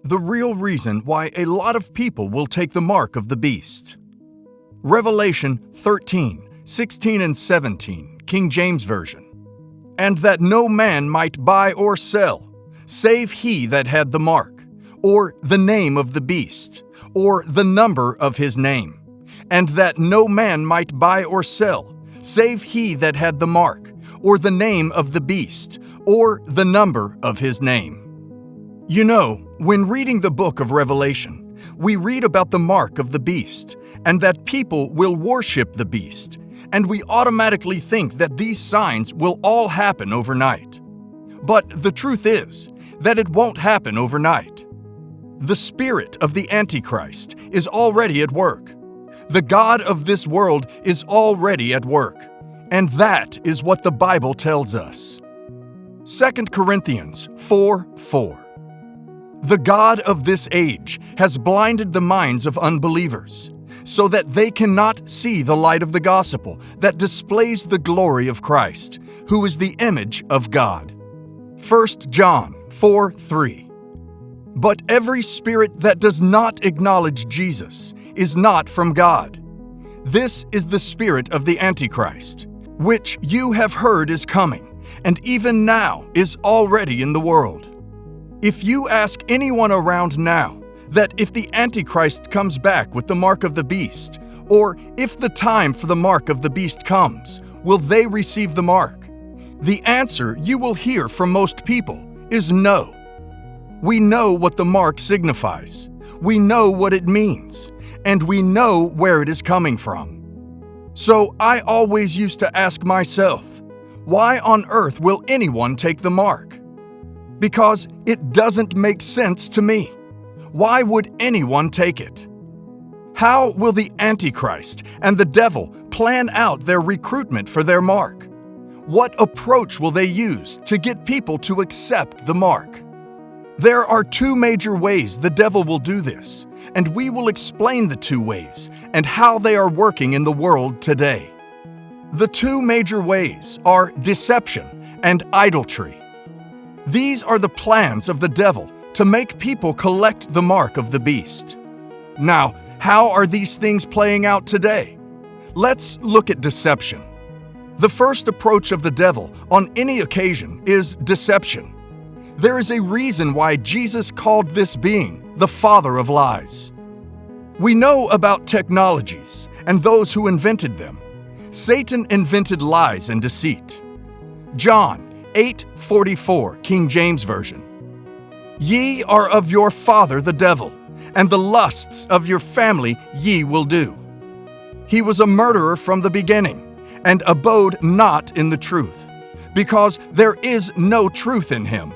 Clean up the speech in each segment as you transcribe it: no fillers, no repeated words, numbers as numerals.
the real reason why a lot of people will take the mark of the beast. Revelation 13, 16 and 17, King James Version. And that no man might buy or sell, save he that had the mark, or the name of the beast, or the number of his name. And that no man might buy or sell, save he that had the mark, or the name of the beast, or the number of his name. You know, when reading the book of Revelation, we read about the mark of the beast, and that people will worship the beast, and we automatically think that these signs will all happen overnight. But the truth is that it won't happen overnight. The spirit of the Antichrist is already at work. The God of this world is already at work, and that is what the Bible tells us. 2 Corinthians 4:4. The God of this age has blinded the minds of unbelievers, so that they cannot see the light of the gospel that displays the glory of Christ, who is the image of God. 1 John 4:3. But every spirit that does not acknowledge Jesus is not from God. This is the spirit of the Antichrist, which you have heard is coming, and even now is already in the world. If you ask anyone around now that if the Antichrist comes back with the mark of the beast, or if the time for the mark of the beast comes, will they receive the mark? The answer you will hear from most people is no. We know what the mark signifies. We know what it means, and we know where it is coming from. So I always used to ask myself, why on earth will anyone take the mark? Because it doesn't make sense to me. Why would anyone take it? How will the Antichrist and the devil plan out their recruitment for their mark? What approach will they use to get people to accept the mark? There are two major ways the devil will do this, and we will explain the two ways and how they are working in the world today. The two major ways are deception and idolatry. These are the plans of the devil to make people collect the mark of the beast. Now, how are these things playing out today? Let's look at deception. The first approach of the devil on any occasion is deception. There is a reason why Jesus called this being the father of lies. We know about technologies and those who invented them. Satan invented lies and deceit. John 8:44, King James Version. Ye are of your father the devil, and the lusts of your family ye will do. He was a murderer from the beginning, and abode not in the truth, because there is no truth in him.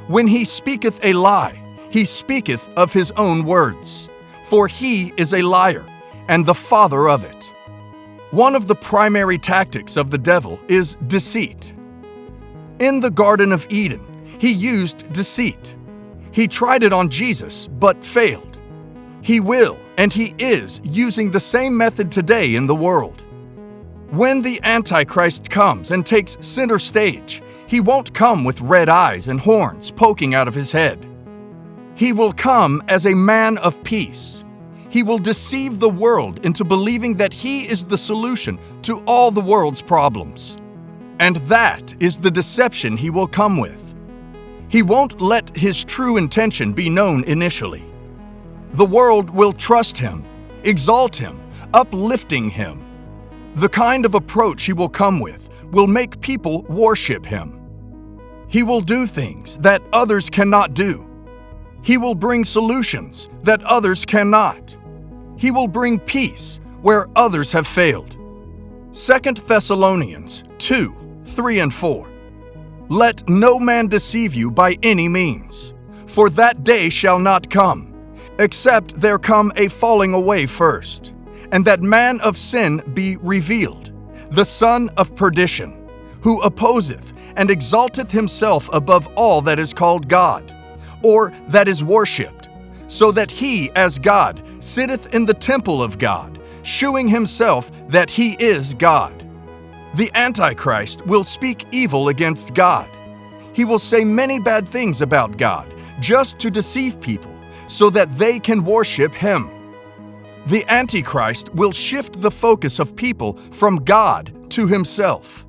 When he speaketh a lie, he speaketh of his own words, for he is a liar, and the father of it. One of the primary tactics of the devil is deceit. In the Garden of Eden, he used deceit. He tried it on Jesus, but failed. He will, and he is, using the same method today in the world. When the Antichrist comes and takes center stage, he won't come with red eyes and horns poking out of his head. He will come as a man of peace. He will deceive the world into believing that he is the solution to all the world's problems. And that is the deception he will come with. He won't let his true intention be known initially. The world will trust him, exalt him, uplifting him. The kind of approach he will come with will make people worship him. He will do things that others cannot do. He will bring solutions that others cannot. He will bring peace where others have failed. 2 Thessalonians 2:3 and 4. Let no man deceive you by any means, for that day shall not come, except there come a falling away first, and that man of sin be revealed, the son of perdition, who opposeth and exalteth himself above all that is called God, or that is worshipped, so that he, as God, sitteth in the temple of God, shewing himself that he is God. The Antichrist will speak evil against God. He will say many bad things about God, just to deceive people, so that they can worship him. The Antichrist will shift the focus of people from God to himself.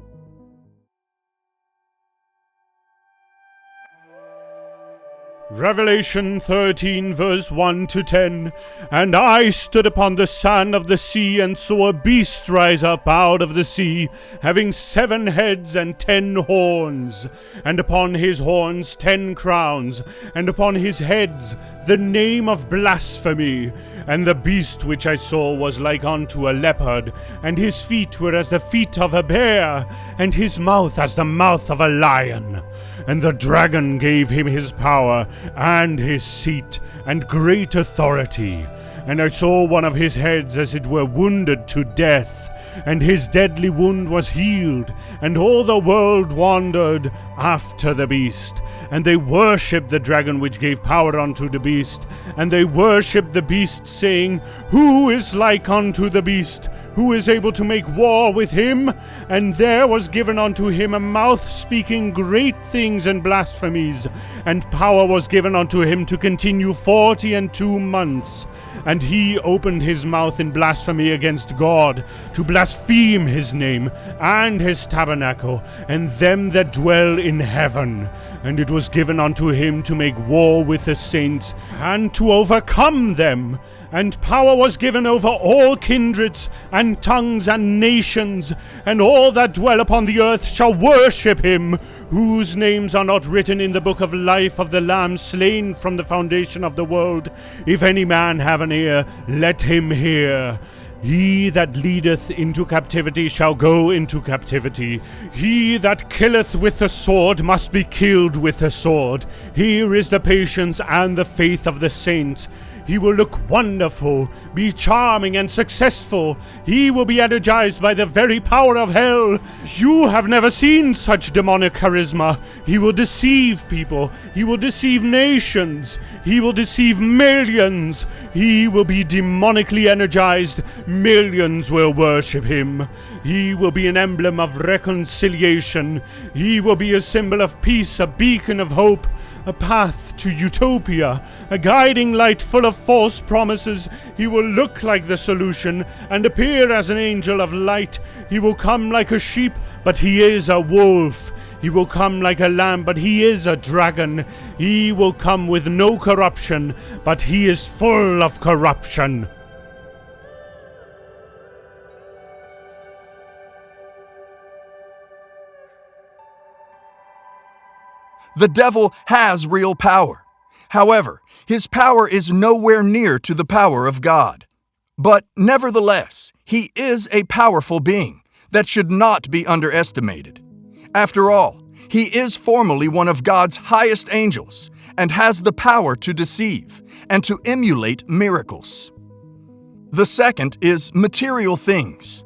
Revelation 13, verse 1 to 10. And I stood upon the sand of the sea, and saw a beast rise up out of the sea, having 7 heads and 10 horns, and upon his horns 10 crowns, and upon his heads the name of blasphemy. And the beast which I saw was like unto a leopard, and his feet were as the feet of a bear, and his mouth as the mouth of a lion. And the dragon gave him his power, and his seat, and great authority. And I saw one of his heads as it were wounded to death, and his deadly wound was healed, and all the world wandered after the beast. And they worshipped the dragon which gave power unto the beast, and they worshipped the beast, saying, Who is like unto the beast? Who is able to make war with him? And there was given unto him a mouth speaking great things and blasphemies, and power was given unto him to continue 42 months. And he opened his mouth in blasphemy against God, to blaspheme his name, and his tabernacle, and them that dwell in heaven. And it was given unto him to make war with the saints, and to overcome them. And power was given over all kindreds, and tongues, and nations, and all that dwell upon the earth shall worship him, whose names are not written in the book of life of the Lamb slain from the foundation of the world. If any man have an ear, let him hear. He that leadeth into captivity shall go into captivity. He that killeth with the sword must be killed with the sword. Here is the patience and the faith of the saints. He will look wonderful, be charming and successful. He will be energized by the very power of hell. You have never seen such demonic charisma. He will deceive people. He will deceive nations. He will deceive millions. He will be demonically energized. Millions will worship him. He will be an emblem of reconciliation. He will be a symbol of peace, a beacon of hope, a path to utopia, a guiding light full of false promises. He will look like the solution and appear as an angel of light. He will come like a sheep, but he is a wolf. He will come like a lamb, but he is a dragon. He will come with no corruption, but he is full of corruption. The devil has real power. However, his power is nowhere near to the power of God. But nevertheless, he is a powerful being that should not be underestimated. After all, he is formally one of God's highest angels and has the power to deceive and to emulate miracles. The second is material things.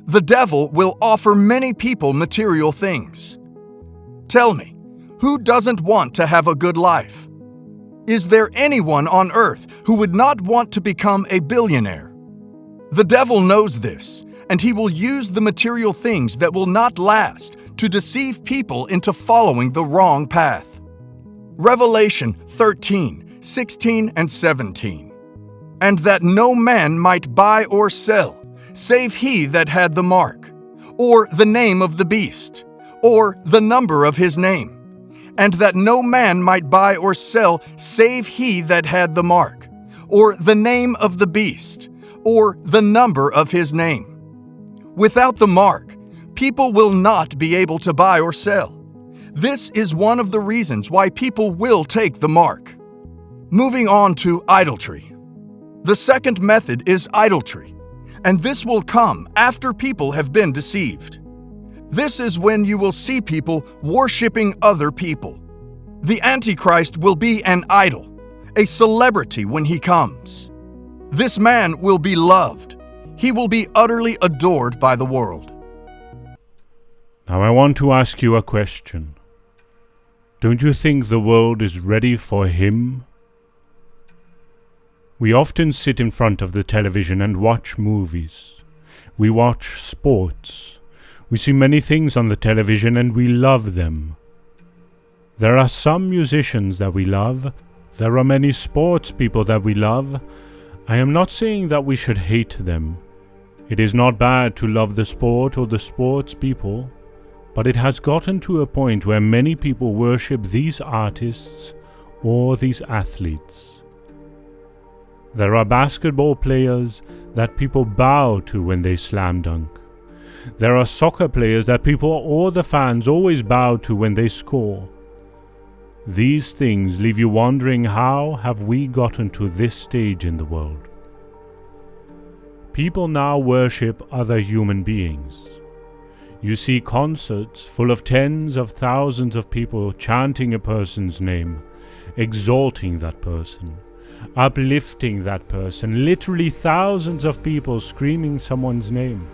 The devil will offer many people material things. Tell me, who doesn't want to have a good life? Is there anyone on earth who would not want to become a billionaire? The devil knows this, and he will use the material things that will not last to deceive people into following the wrong path. Revelation 13, 16 and 17. And that no man might buy or sell, save he that had the mark, or the name of the beast, or the number of his name. And that no man might buy or sell, save he that had the mark, or the name of the beast, or the number of his name. Without the mark, people will not be able to buy or sell. This is one of the reasons why people will take the mark. Moving on to idolatry. The second method is idolatry, and this will come after people have been deceived. This is when you will see people worshiping other people. The Antichrist will be an idol, a celebrity when he comes. This man will be loved. He will be utterly adored by the world. Now I want to ask you a question. Don't you think the world is ready for him? We often sit in front of the television and watch movies. We watch sports. We see many things on the television and we love them. There are some musicians that we love, There are many sports people that we love. I am not saying that we should hate them. It is not bad to love the sport or the sports people, but it has gotten to a point where many people worship these artists or these athletes. There are basketball players that people bow to when they slam dunk. There are soccer players that people or the fans always bow to when they score. These things leave you wondering, how have we gotten to this stage in the world? People now worship other human beings. You see concerts full of tens of thousands of people chanting a person's name, exalting that person, uplifting that person, literally thousands of people screaming someone's name.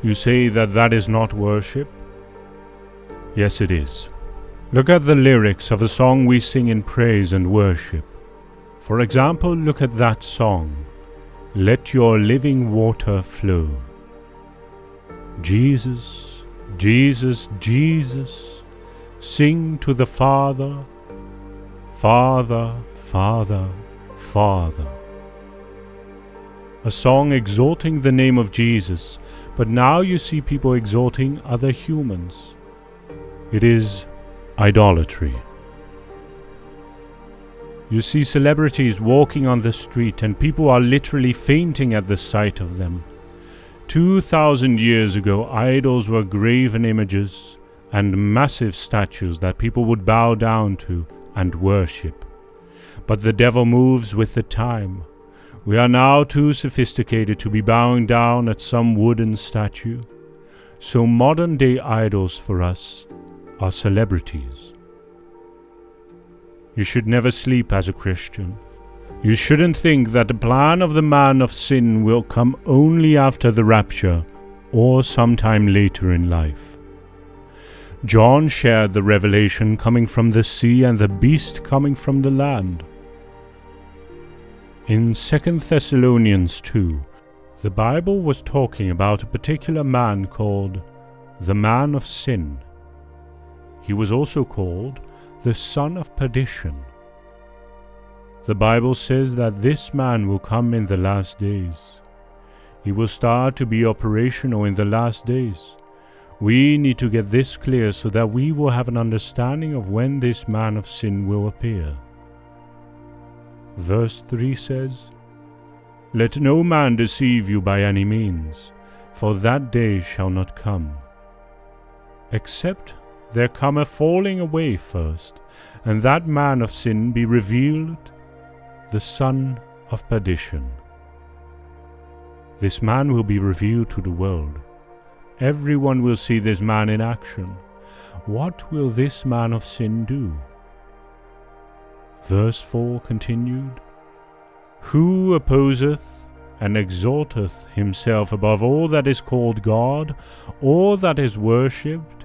You say that that is not worship? Yes, it is. Look at the lyrics of a song we sing in praise and worship. For example, look at that song, "Let Your Living Water Flow." Jesus, Jesus, Jesus, sing to the Father, Father, Father, Father. A song exalting the name of Jesus, but now you see people exalting other humans. It is idolatry. You see celebrities walking on the street and people are literally fainting at the sight of them. 2,000 years ago, idols were graven images and massive statues that people would bow down to and worship. But the devil moves with the time. We are now too sophisticated to be bowing down at some wooden statue. So modern day idols for us are celebrities. You should never sleep as a Christian. You shouldn't think that the plan of the man of sin will come only after the rapture or sometime later in life. John shared the revelation coming from the sea and the beast coming from the land. In 2 Thessalonians 2, the Bible was talking about a particular man called the man of sin. He was also called the son of perdition. The Bible says that this man will come in the last days. He will start to be operational in the last days. We need to get this clear so that we will have an understanding of when this man of sin will appear. Verse 3 says, "Let no man deceive you by any means, for that day shall not come, except there come a falling away first, and that man of sin be revealed, the son of perdition." This man will be revealed to the world. Everyone will see this man in action. What will this man of sin do? Verse 4 continued, "Who opposeth and exalteth himself above all that is called God, or that is worshipped,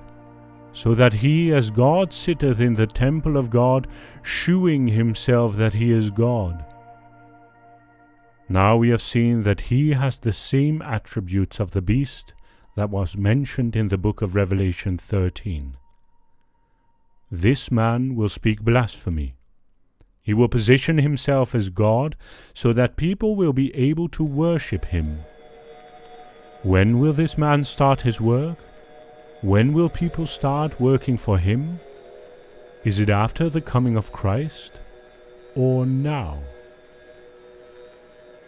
so that he as God sitteth in the temple of God, shewing himself that he is God." Now we have seen that he has the same attributes of the beast that was mentioned in the book of Revelation 13. This man will speak blasphemy. He will position himself as God so that people will be able to worship him. When will this man start his work? When will people start working for him? Is it after the coming of Christ or now?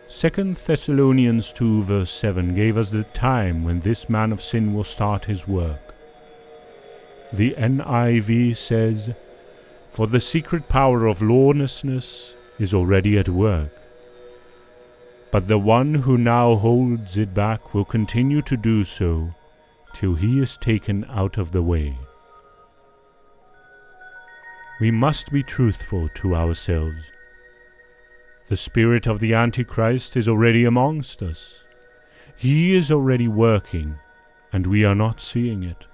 2 Thessalonians 2 verse 7 gave us the time when this man of sin will start his work. The NIV says, "For the secret power of lawlessness is already at work, but the one who now holds it back will continue to do so till he is taken out of the way." We must be truthful to ourselves. The spirit of the Antichrist is already amongst us. He is already working, and we are not seeing it.